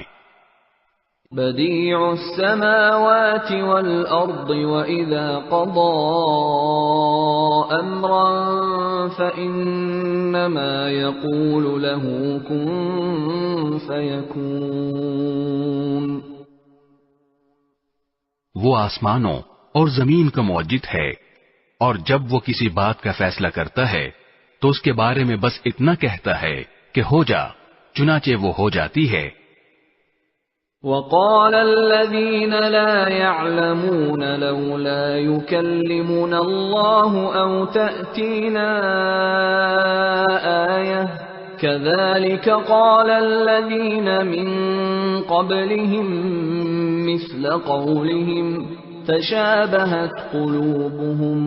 بديع السماوات والأرض وإذا قضى أمرا فإنما يقول له كن فيكون. وہ آسمانوں اور زمین کا موجد ہے، اور جب وہ کسی بات کا فیصلہ کرتا ہے تو اس کے بارے میں بس اتنا کہتا ہے کہ ہو جا، چنانچہ وہ ہو جاتی ہے. وقال الذين لا يعلمون لولا يكلمنا الله أو تأتينا آية كذلك قال الذين من قبلهم مثل قولهم تشابهت قلوبهم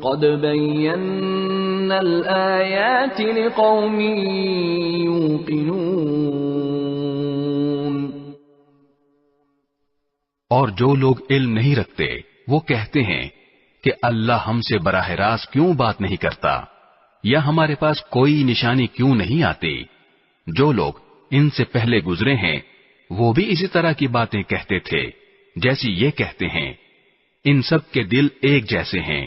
قد بينا الآيات لقوم يوقنون. اور جو لوگ علم نہیں رکھتے وہ کہتے ہیں کہ اللہ ہم سے براہ راست کیوں بات نہیں کرتا، یا ہمارے پاس کوئی نشانی کیوں نہیں آتی. جو لوگ ان سے پہلے گزرے ہیں وہ بھی اسی طرح کی باتیں کہتے تھے جیسی یہ کہتے ہیں. ان سب کے دل ایک جیسے ہیں.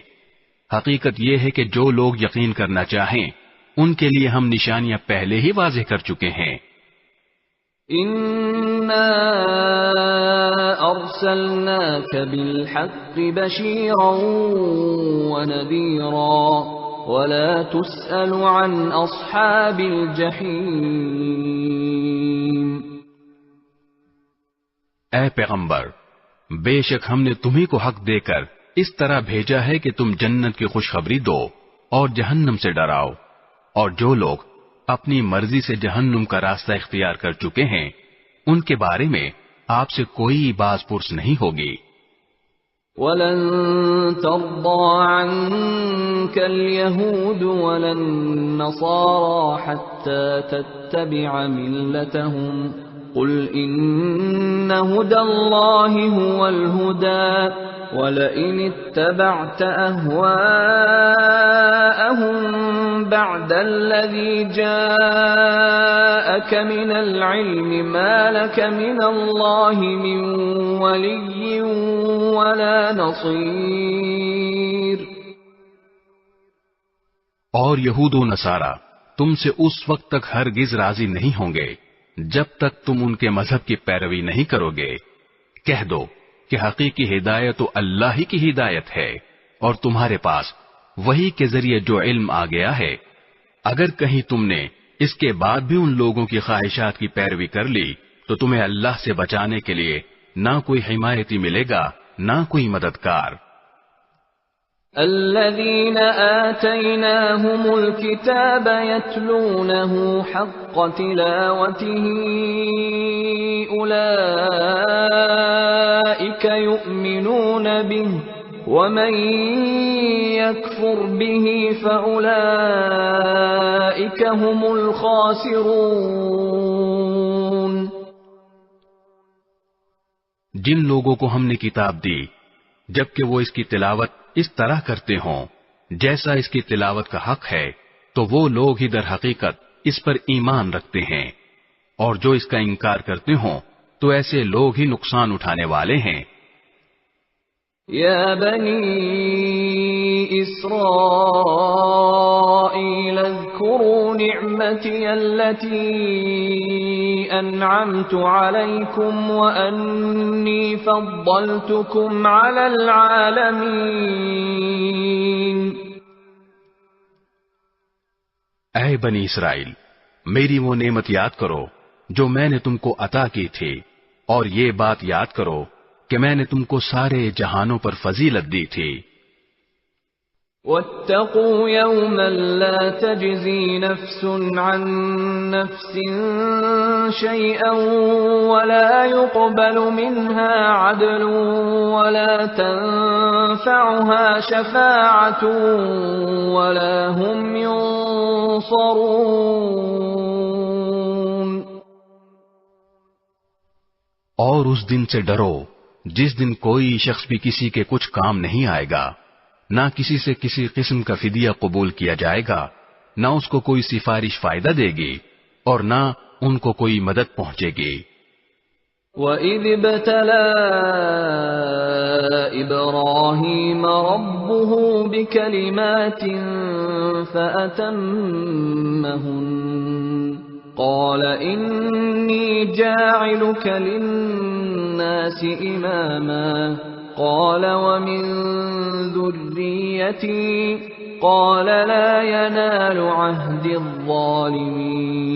حقیقت یہ ہے کہ جو لوگ یقین کرنا چاہیں ان کے لیے ہم نشانیاں پہلے ہی واضح کر چکے ہیں. إِنَّا أَرْسَلْنَاكَ بِالْحَقِّ بَشِيرًا وَنَذِيرًا وَلَا تُسْأَلُ عَنْ أَصْحَابِ الْجَحِيمِ. اے پیغمبر، بے شک ہم نے تمہیں کو حق دے کر اس طرح بھیجا ہے کہ تم جنت کی خوشخبری دو اور جہنم سے ڈراؤ، اور جو لوگ اپنی مرضی سے جہنم کا راستہ اختیار کر چکے ہیں ان کے بارے میں آپ سے کوئی باز پرس نہیں ہوگی. وَلَن تَرْضَىٰ عَنكَ الْيَهُودُ وَلَا النَّصَارَىٰ حَتَّىٰ تَتَّبِعَ مِلَّتَهُمْ قُلْ إِنَّ هُدَى اللَّهِ هُوَ الْهُدَىٰ وَلَئِنِ اتَّبَعْتَ أَهْوَاءَهُمْ بَعْدَ الَّذِي جَاءَكَ مِنَ الْعِلْمِ مَا لَكَ مِنَ اللَّهِ مِنْ وَلِيٍّ وَلَا نَصِيرٍ. اور یہود و نصارہ تم سے اس وقت تک ہرگز راضی نہیں ہوں گے جب تک تم ان کے مذہب کی پیروی نہیں کرو گے. کہہ دو کہ حقیقی ہدایت تو اللہ ہی کی ہدایت ہے، اور تمہارے پاس وہی کے ذریعے جو علم آ گیا ہے. اگر کہیں تم نے اس کے بعد بھی ان لوگوں کی خواہشات کی پیروی کر لی تو تمہیں اللہ سے بچانے کے لیے نہ کوئی حمایتی ملے گا نہ کوئی مددگار. الذين آتيناهم الكتاب يتلونه حق تلاوته أولئك يؤمنون به ومن يكفر به فأولئك هم الخاسرون. جن لوگوں کو ہم نے کتاب دی جبکہ وہ اس کی تلاوت اس طرح کرتے ہوں جیسا اس کی تلاوت کا حق ہے تو وہ لوگ ہی در حقیقت اس پر ایمان رکھتے ہیں، اور جو اس کا انکار کرتے ہوں تو ایسے لوگ ہی نقصان اٹھانے والے ہیں. یا بنی اسرائیل اذکروا نعمتی التي انعمت علیکم وانی فضلتکم علی العالمین. اے بنی اسرائیل، میری وہ نعمت یاد کرو جو میں نے تم کو عطا کی تھی، اور یہ بات یاد کرو کہ میں نے تم کو سارے جہانوں پر فضیلت دی تھی. وَاتَّقُوا يَوْمًا لَا تَجْزِي نَفْسٌ عَن نَفْسٍ شَيْئًا وَلَا يُقْبَلُ مِنْهَا عَدْلٌ وَلَا تَنفَعُهَا شَفَاعَةٌ وَلَا هُمْ يُنصَرُونَ. اور اس دن سے ڈرو جس دن کوئی شخص بھی کسی کے کچھ کام نہیں آئے گا، نہ کسی سے کسی قسم کا فدیہ قبول کیا جائے گا، نہ اس کو کوئی سفارش فائدہ دے گی اور نہ ان کو کوئی مدد پہنچے گی. وَإِذِ ابْتَلَى إِبْرَاهِيمَ رَبُّهُ بِكَلِمَاتٍ فَأَتَمَّهُنَّ قَالَ إِنِّي جَاعِلُكَ لِلنَّاسِ إِمَامًا قَالَ وَمِن ذُرِّيَّتِي قَالَ لَا يَنَالُ عَهْدِ الظَّالِمِينَ۔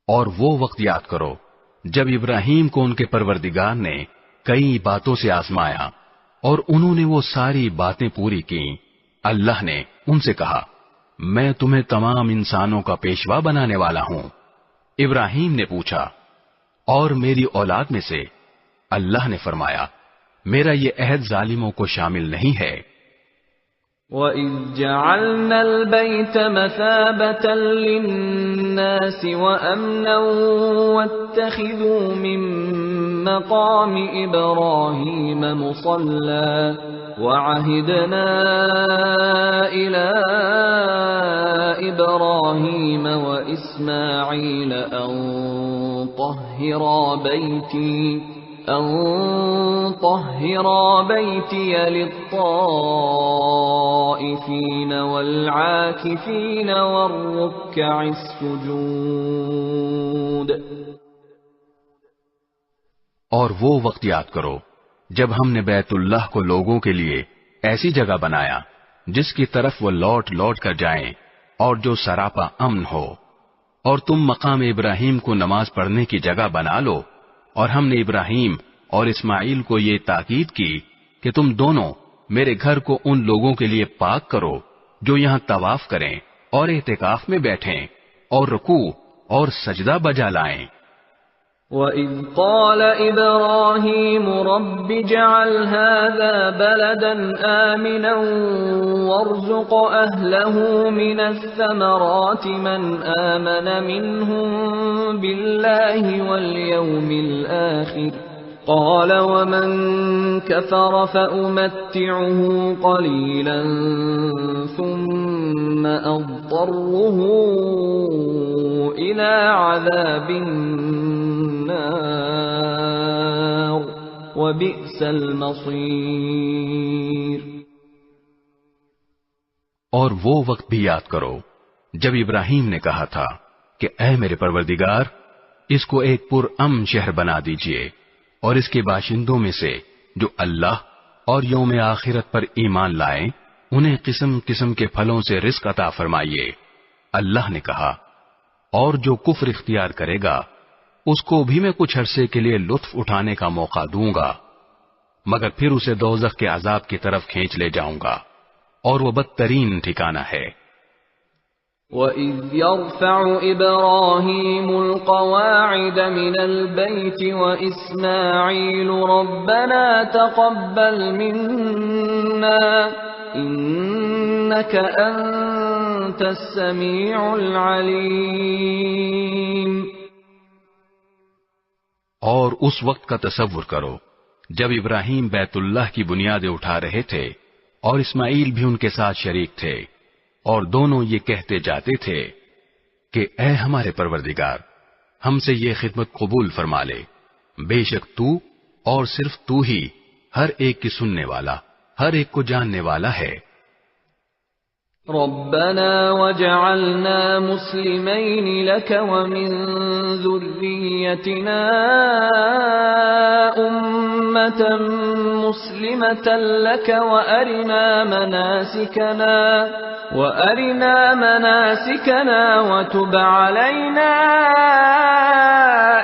اور وہ وقت یاد کرو جب ابراہیم کو ان کے پروردگار نے کئی باتوں سے آزمایا اور انہوں نے وہ ساری باتیں پوری کی۔ اللہ نے ان سے کہا میں تمہیں تمام انسانوں کا پیشوا بنانے والا ہوں۔ ابراہیم نے پوچھا اور میری اولاد میں سے؟ اللہ نے فرمایا میرا یہ عہد ظالموں کو شامل نہیں ہے۔ وَإِذْ جَعَلْنَا الْبَيْتَ مَثَابَةً لِلنَّاسِ وَأَمْنًا وَاتَّخِذُوا مِن مَّقَامِ إِبْرَاهِيمَ مُصَلًّى وَعَهِدْنَا إِلَى إِبْرَاهِيمَ وَإِسْمَاعِيلَ أَن طَهِّرَا بَيْتِيَ لِلطَّائِفِينَ وَالْعَاكِفِينَ وَالرُّكَّعِ السُّجُودِ۔ اور وہ وقت یاد کرو جب ہم نے بیت اللہ کو لوگوں کے لیے ایسی جگہ بنایا جس کی طرف وہ لوٹ لوٹ کر جائیں اور جو سراپا امن ہو، اور تم مقام ابراہیم کو نماز پڑھنے کی جگہ بنا لو، اور ہم نے ابراہیم اور اسماعیل کو یہ تاکید کی کہ تم دونوں میرے گھر کو ان لوگوں کے لیے پاک کرو جو یہاں طواف کریں اور اعتکاف میں بیٹھیں اور رکوع اور سجدہ بجا لائیں۔ وَإِذْ قَالَ إِبْرَاهِيمُ رَبِّ اجْعَلْ هَٰذَا بَلَدًا آمِنًا وَارْزُقْ أَهْلَهُ مِنَ الثَّمَرَاتِ مَنْ آمَنَ مِنْهُم بِاللَّهِ وَالْيَوْمِ الْآخِرِ قَالَ وَمَن كَفَرَ فَأُمَتِّعُهُ قَلِيلًا ثُمَّ أَضْطَرُّهُ إِلَىٰ عَذَابِ النَّارِ وَبِئْسَ الْمَصِيرُ۔ اور وہ وقت بھی یاد کرو جب ابراہیم نے کہا تھا کہ اے میرے پروردگار اس کو ایک پرامن شہر بنا دیجئے اور اس کے باشندوں میں سے جو اللہ اور یوم آخرت پر ایمان لائیں انہیں قسم قسم کے پھلوں سے رزق عطا فرمائیے۔ اللہ نے کہا اور جو کفر اختیار کرے گا اس کو بھی میں کچھ عرصے کے لیے لطف اٹھانے کا موقع دوں گا، مگر پھر اسے دوزخ کے عذاب کی طرف کھینچ لے جاؤں گا، اور وہ بدترین ٹھکانہ ہے۔ وَإِذْ يَرْفَعُ إِبْرَاهِيمُ الْقَوَاعِدَ مِنَ الْبَيْتِ وَإِسْمَاعِيلُ رَبَّنَا تَقَبَّلْ مِنَّا إِنَّكَ أَنْتَ السَّمِيعُ الْعَلِيمُ۔ اور اس وقت کا تصور کرو جب ابراہیم بیت اللہ کی بنیادیں اٹھا رہے تھے اور اسماعیل بھی ان کے ساتھ شریک تھے، اور دونوں یہ کہتے جاتے تھے کہ اے ہمارے پروردگار ہم سے یہ خدمت قبول فرما لے، بے شک تو اور صرف تو ہی ہر ایک کی سننے والا، ہر ایک کو جاننے والا ہے۔ ربنا وجعلنا مسلمين لك ومن ذريتنا أمة مسلمة لك وأرنا مناسكنا وتب علينا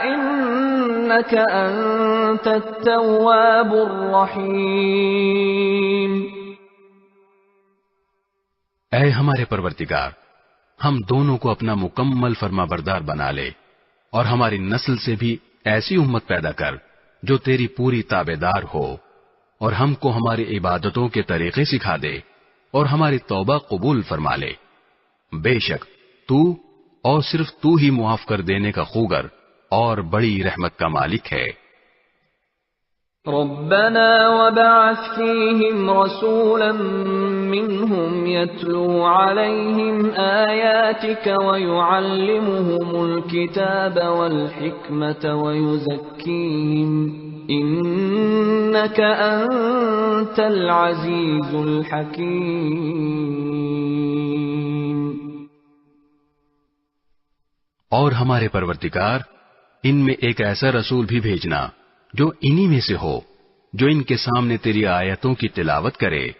إنك أنت التواب الرحيم۔ اے ہمارے پروردگار ہم دونوں کو اپنا مکمل فرما بردار بنا لے اور ہماری نسل سے بھی ایسی امت پیدا کر جو تیری پوری تابعدار ہو، اور ہم کو ہماری عبادتوں کے طریقے سکھا دے اور ہماری توبہ قبول فرما لے، بے شک تو اور صرف تو ہی معاف کر دینے کا خوگر اور بڑی رحمت کا مالک ہے۔ ربنا وبعث فيهم رسولا منهم يتلو عليهم آياتك ويعلمهم الكتاب والحكمة ويزكيهم إنك أنت العزيز الحكيم۔ اور ہمارے پروردگار ان میں ایک ایسا رسول بھی بھیجنا جو انہی میں سے ہو، جو ان کے سامنے تیری آیتوں کی تلاوت کرے،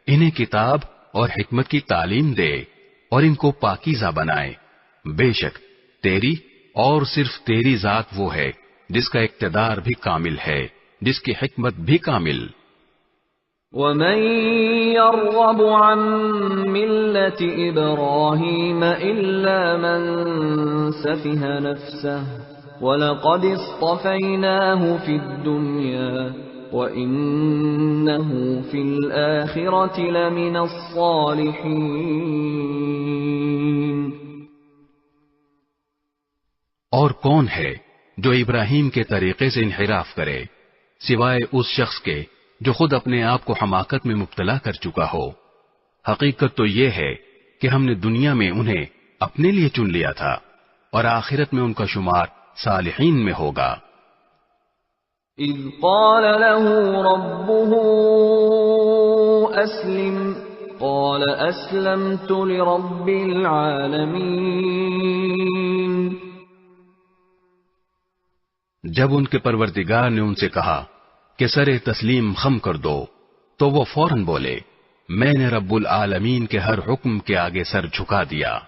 انہیں کتاب اور حکمت کی تعلیم دے اور ان کو پاکیزہ بنائے۔ بے شک تیری اور صرف تیری ذات وہ ہے جس کا اقتدار بھی کامل ہے، جس کی حکمت بھی کامل۔ وَمَن يَرْغَبُ عَن مِّلَّةِ إِبْرَاهِيمَ إِلَّا مَن سَفِهَ نَفْسَهُ وَلَقَدِ اصْطَفَيْنَاهُ فِي الدُّنْيَا وَإِنَّهُ فِي الْآخِرَةِ لَمِنَ الصَّالِحِينَ۔ اور کون ہے جو ابراہیم کے طریقے سے انحراف کرے سوائے اس شخص کے جو خود اپنے آپ کو حماقت میں مبتلا کر چکا ہو۔ حقیقت تو یہ ہے کہ ہم نے دنیا میں انہیں اپنے لیے چن لیا تھا اور آخرت میں ان کا شمار صالحین میں ہوگا۔ اذ قال له ربه اسلم قال اسلمت لرب العالمین۔ جب ان کے پروردگار نے ان سے کہا کہ سر تسلیم خم کر دو تو وہ فوراً بولے میں نے رب العالمین کے ہر حکم کے آگے سر جھکا دیا۔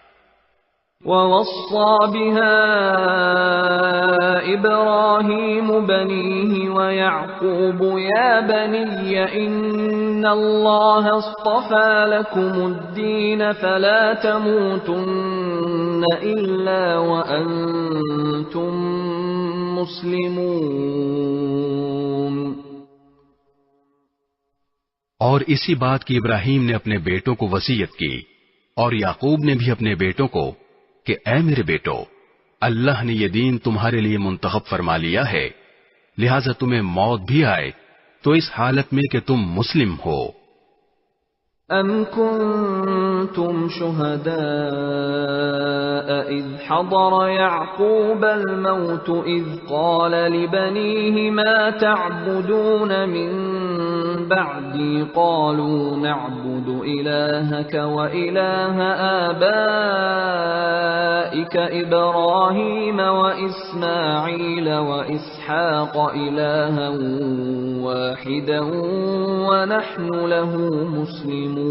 وَوَصَّى بِهَا إِبْرَاهِيمُ بَنِيهِ وَيَعْقُوبُ يَا بَنِيَّ إِنَّ اللَّهَ اصْطَفَى لَكُمُ الدِّينَ فَلَا تَمُوتُنَّ إِلَّا وَأَنْتُمْ مسلمون۔ اور اسی بات کی ابراہیم نے اپنے بیٹوں کو وصیت کی اور یعقوب نے بھی اپنے بیٹوں کو کہ اے میرے بیٹو، اللہ نے یہ دین تمہارے لیے منتخب فرما لیا ہے، لہذا تمہیں موت بھی آئے تو اس حالت میں کہ تم مسلم ہو۔ ام کنتم شہداء اذ حضر یعقوب الموت اذ قال لبنیہ ما تعبدون من بعدی قالوا نعبد الہک وإلہ آبائک ابراہیم واسماعیل واسحاق الہا واحدا ونحن له مسلمون۔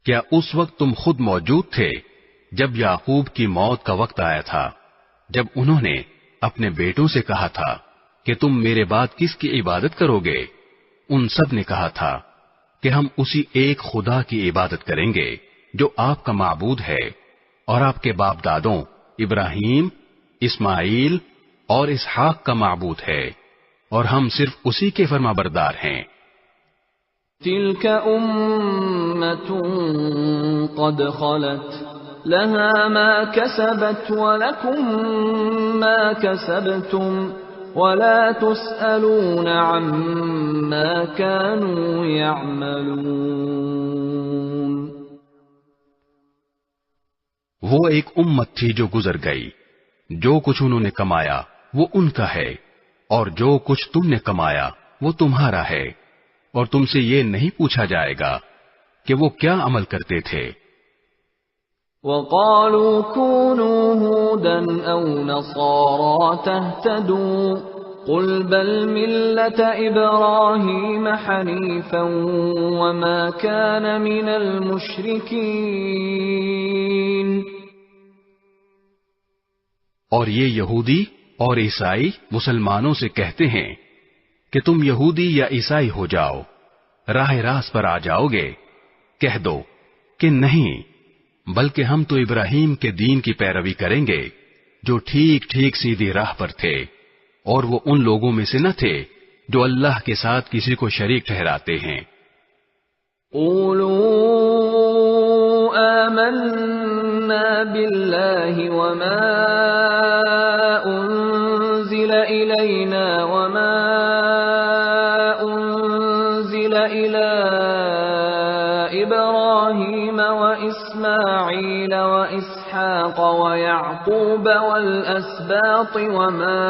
کیا اس وقت تم خود موجود تھے جب یعقوب کی موت کا وقت آیا تھا، جب انہوں نے اپنے بیٹوں سے کہا تھا کہ تم میرے بعد کس کی عبادت کرو گے؟ ان سب نے کہا تھا کہ ہم اسی ایک خدا کی عبادت کریں گے جو آپ کا معبود ہے اور آپ کے باپ دادوں ابراہیم، اسماعیل اور اسحاق کا معبود ہے، اور ہم صرف اسی کے فرما بردار ہیں۔ تلك أمة قد خلت لها ما كسبت ولكم ما كسبتم ولا تسألون عما كانوا يعملون۔ وہ ایک امت تھی جو گزر گئی، جو کچھ انہوں نے کمایا وہ ان کا ہے اور جو کچھ تم نے کمایا وہ تمہارا ہے، اور تم سے یہ نہیں پوچھا جائے گا کہ وہ کیا عمل کرتے تھے۔ وَقَالُوا كُونُوا هُودًا أَوْ نَصَارَىٰ تَهْتَدُوا قُلْ بَلْ مِلَّةَ إِبْرَاهِيمَ حَنِيفًا وَمَا كَانَ مِنَ الْمُشْرِكِينَ۔ اور یہ یہودی اور عیسائی مسلمانوں سے کہتے ہیں کہ تم یہودی یا عیسائی ہو جاؤ، راہ راست پر آ جاؤ گے۔ کہہ دو کہ نہیں، بلکہ ہم تو ابراہیم کے دین کی پیروی کریں گے جو ٹھیک ٹھیک سیدھی راہ پر تھے، اور وہ ان لوگوں میں سے نہ تھے جو اللہ کے ساتھ کسی کو شریک ٹھہراتے ہیں۔ قولوا آمنا بالله وما أنزل إلينا وما أنزل إلى إبراهيم وإسماعيل وإسحاق ويعقوب والأسباط وما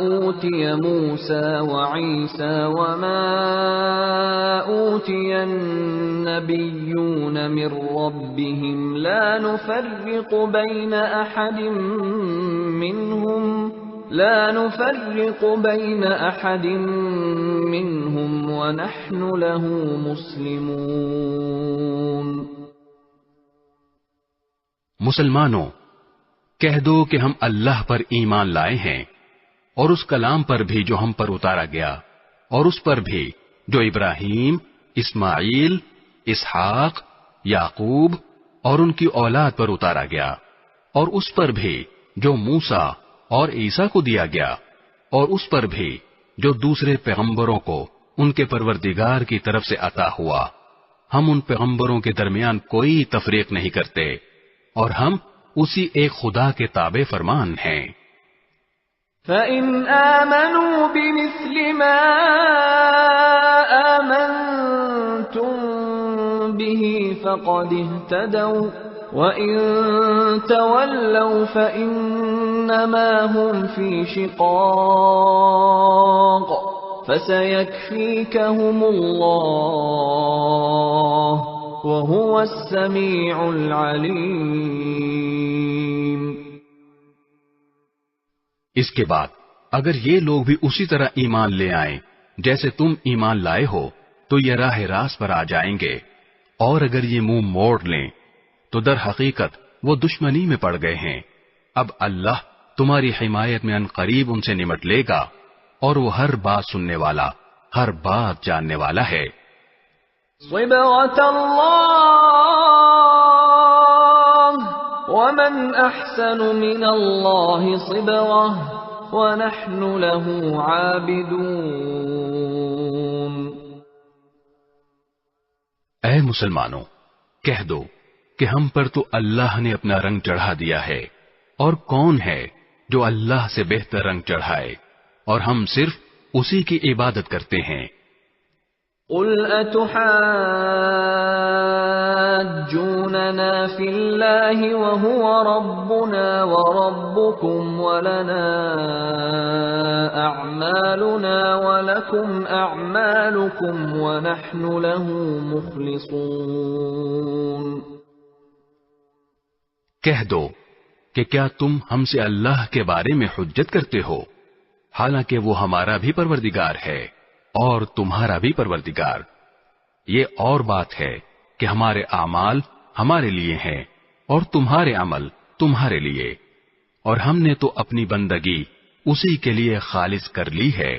أوتي موسى وعيسى وما أوتي النبيون من ربهم لا نفرق بين أحد منهم ونحن له مسلمون. مسلمانوں، کہہ دو کہ ہم اللہ پر ایمان لائے ہیں اور اس کلام پر بھی جو ہم پر اتارا گیا، اور اس پر بھی جو ابراہیم، اسماعیل، اسحاق، یعقوب اور ان کی اولاد پر اتارا گیا، اور اس پر بھی جو موسیٰ اور عیسیٰ کو دیا گیا، اور اس پر بھی جو دوسرے پیغمبروں کو ان کے پروردگار کی طرف سے عطا ہوا. ہم ان پیغمبروں کے درمیان کوئی تفریق نہیں کرتے، اور ہم اسی ایک خدا کے تابع فرمان ہیں. فَإِنْ آمَنُوا بِمِثْلِ مَا آمَنْتُمْ بِهِ فَقَدِ اهْتَدَوْا وَإِنْ تَوَلَّوْا فَإِنَّمَا هُمْ فِي شِقَاقٍ فَسَيَكْفِيكَهُمُ اللَّهُ وَهُوَ السَّمِيعُ الْعَلِيمُ. اس کے بعد اگر یہ لوگ بھی اسی طرح ایمان لے آئیں جیسے تم ایمان لائے ہو تو یہ راہ راست پر آ جائیں گے، اور اگر یہ منہ موڑ لیں تو در حقیقت وہ دشمنی میں پڑ گئے ہیں. اب اللہ تمہاری حمایت میں ان قریب ان سے نمٹ لے گا، اور وہ ہر بات سننے والا، ہر بات جاننے والا ہے. صبغة الله ومن أحسن من الله صبغة ونحن له عابدون. اے مسلمانوں، کہہ دو کہ ہم پر تو اللہ نے اپنا رنگ چڑھا دیا ہے، اور کون ہے جو اللہ سے بہتر رنگ چڑھائے، اور ہم صرف اسی کی عبادت کرتے ہیں. قل أتحاجوننا في الله وهو ربنا وربكم ولنا أعمالنا ولكم أعمالكم ونحن له مخلصون. کہہ دو کہ کیا تم ہم سے اللہ کے بارے میں حجت کرتے ہو، حالانکہ وہ ہمارا بھی پروردگار ہے اور تمہارا بھی پروردگار. یہ اور بات ہے کہ ہمارے اعمال ہمارے لیے ہیں اور تمہارے عمل تمہارے لیے، اور ہم نے تو اپنی بندگی اسی کے لیے خالص کر لی ہے.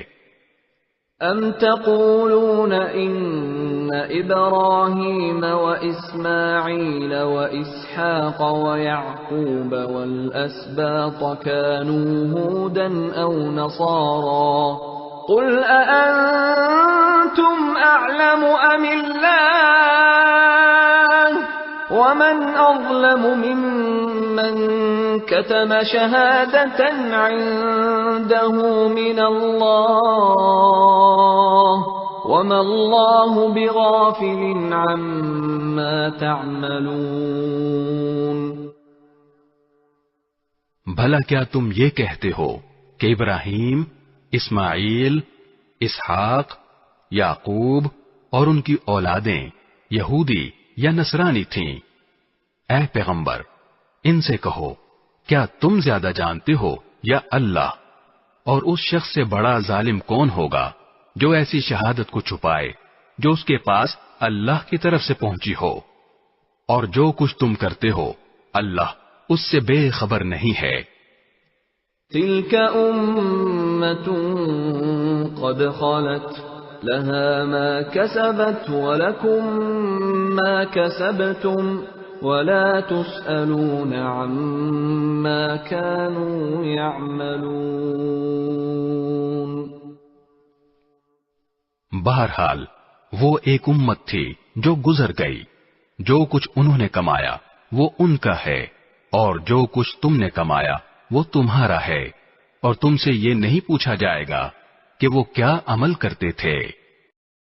ام تقولون ان ابراہیم واسماعیل واسحاق ویعقوب والاسباط كانوا هودا او نصارا قل أأنتم أعلم أم الله ومن أظلم ممن كتم شهادة عنده من الله وما الله بغافل عما تعملون. بھلا کیا تم یہ کہتے ہو کہ ابراہیم، اسماعیل، اسحاق، یعقوب اور ان کی اولادیں یہودی یا نصرانی تھیں؟ اے پیغمبر، ان سے کہو کیا تم زیادہ جانتے ہو یا اللہ؟ اور اس شخص سے بڑا ظالم کون ہوگا جو ایسی شہادت کو چھپائے جو اس کے پاس اللہ کی طرف سے پہنچی ہو؟ اور جو کچھ تم کرتے ہو اللہ اس سے بے خبر نہیں ہے. تلك أمة قد خلت لها ما كسبت ولكم ما كسبتم ولا تسألون عما كانوا يعملون. بہرحال وہ ایک امت تھی جو گزر گئی، جو کچھ انہوں نے کمایا وہ ان کا ہے، اور جو کچھ تم نے کمایا وہ تمہارا ہے، اور تم سے یہ نہیں پوچھا جائے گا کہ وہ کیا عمل کرتے تھے۔